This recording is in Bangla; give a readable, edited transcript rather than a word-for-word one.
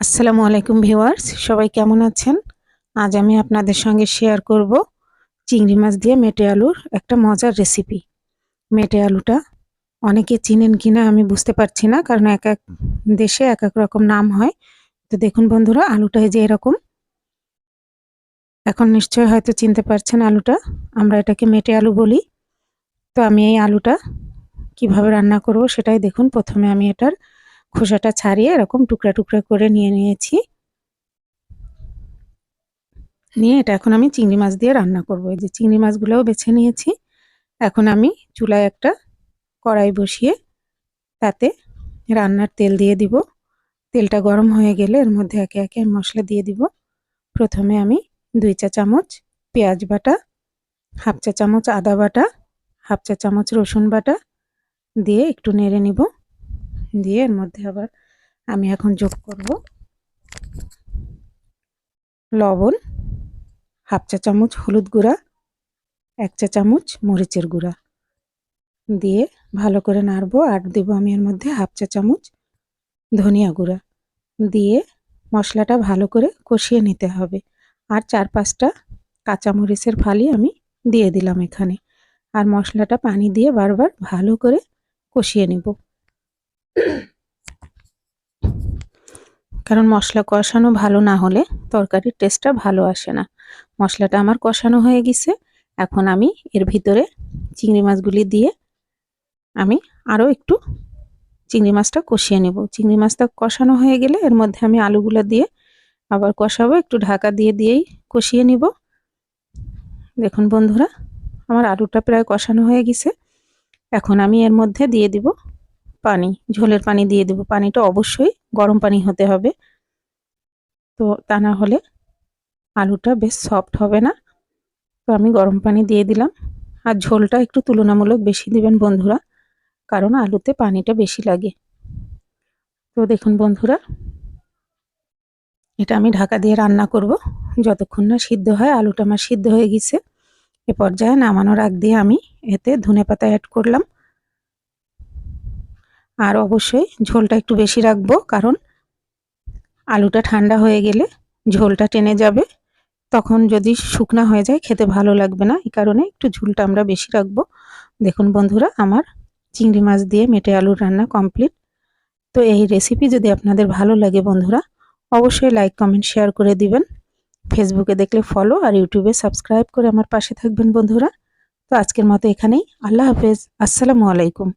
আসসালামু আলাইকুম ভিউয়ার্স, সবাই কেমন আছেন? আজ আমি আপনাদের সঙ্গে শেয়ার করব চিংড়ি মাছ দিয়ে মেটে আলুর একটা মজার রেসিপি। মেটে আলুটা অনেকে চিনেন কিনা আমি বুঝতে পারছি না, কারণ এক এক দেশে এক এক রকম নাম হয়। তো দেখুন বন্ধুরা, আলুটা এই যে এরকম, এখন নিশ্চয়ই হয়তো চিনতে পারছেন আলুটা। আমরা এটাকে মেটে আলু বলি। তো আমি এই আলুটা কিভাবে রান্না করব সেটাই দেখুন। প্রথমে আমি এটার খোসাটা ছাড়িয়ে এরকম টুকরা টুকরা করে নিয়েছি। নিয়ে এটা এখন আমি চিংড়ি মাছ দিয়ে রান্না করব। এই যে চিংড়ি মাছগুলোও বেছে নিয়েছি। এখন আমি চুলায় একটা কড়াই বসিয়ে তাতে রান্নার তেল দিয়ে দিব। তেলটা গরম হয়ে গেলে এর মধ্যে একে একে মশলা দিয়ে দিব। প্রথমে আমি 2 চা চামচ পেঁয়াজ বাটা, হাফ চা চামচ আদা বাটা, হাফ চা চামচ রসুন বাটা দিয়ে একটু নেড়ে নিব। দিয়ে এর মধ্যে আবার আমি এখন যোগ করব লবণ, হাফ চা চামচ হলুদ গুঁড়া, 1 চা চামচ মরিচের গুঁড়া দিয়ে ভালো করে নাড়বো। আর দেব আমি এর মধ্যে হাফ চা চামচ ধনিয়া গুঁড়া দিয়ে মশলাটা ভালো করে কষিয়ে নিতে হবে। আর 4-5টা কাঁচামরিচের ফালি আমি দিয়ে দিলাম এখানে। আর মশলাটা পানি দিয়ে বারবার ভালো করে কষিয়ে নিব, কারণ মশলা কষানো ভালো না হলে তরকারির টেস্টটা ভালো আসে না। মশলাটা আমার কষানো হয়ে গেছে। এখন আমি এর ভিতরে চিংড়ি মাছগুলি দিয়ে আমি আরও একটু চিংড়ি মাছটা কষিয়ে নেব। চিংড়ি মাছটা কষানো হয়ে গেলে এর মধ্যে আমি আলুগুলো দিয়ে আবার কষাবো, একটু ঢাকা দিয়েই কষিয়ে নিব। দেখুন বন্ধুরা, আমার আলুটা প্রায় কষানো হয়ে গেছে। এখন আমি এর মধ্যে দিয়ে দিব পানি, ঝোলের পানি দিয়ে দিব। পানিটা অবশ্যই গরম পানি হতে হবে, তো তা না হলে আলুটা বেশ সফট হবে না। তো আমি গরম পানি দিয়ে দিলাম। আর ঝোলটা একটু তুলনামূলক বেশি দিবেন বন্ধুরা, কারণ আলুতে পানিটা বেশি লাগে। তো দেখুন বন্ধুরা, এটা আমি ঢাকা দিয়ে রান্না করব যতক্ষণ না সিদ্ধ হয়। আলুটা আমার সিদ্ধ হয়ে গেছে। এ পর্যায়ে নামানোর আগ দিয়ে আমি এতে ধনেপাতা অ্যাড করলাম। আর অবশ্যই ঝোলটা একটু বেশি রাখবো, কারণ আলুটা ঠান্ডা হয়ে গেলে ঝোলটা টেনে যাবে। তখন যদি শুকনা হয়ে যায় খেতে ভালো লাগবে না, এই কারণে একটু ঝোলটা আমরা বেশি রাখবো। দেখুন বন্ধুরা, আমার চিংড়ি মাছ দিয়ে মেটে আলুর রান্না কমপ্লিট। তো এই রেসিপি যদি আপনাদের ভালো লাগে বন্ধুরা, অবশ্যই লাইক কমেন্ট শেয়ার করে দিবেন। ফেসবুকে দেখলে ফলো আর ইউটিউবে সাবস্ক্রাইব করে আমার পাশে থাকবেন বন্ধুরা। তো আজকের মতো এখানেই। আল্লাহ হাফেজ। আসসালামু আলাইকুম।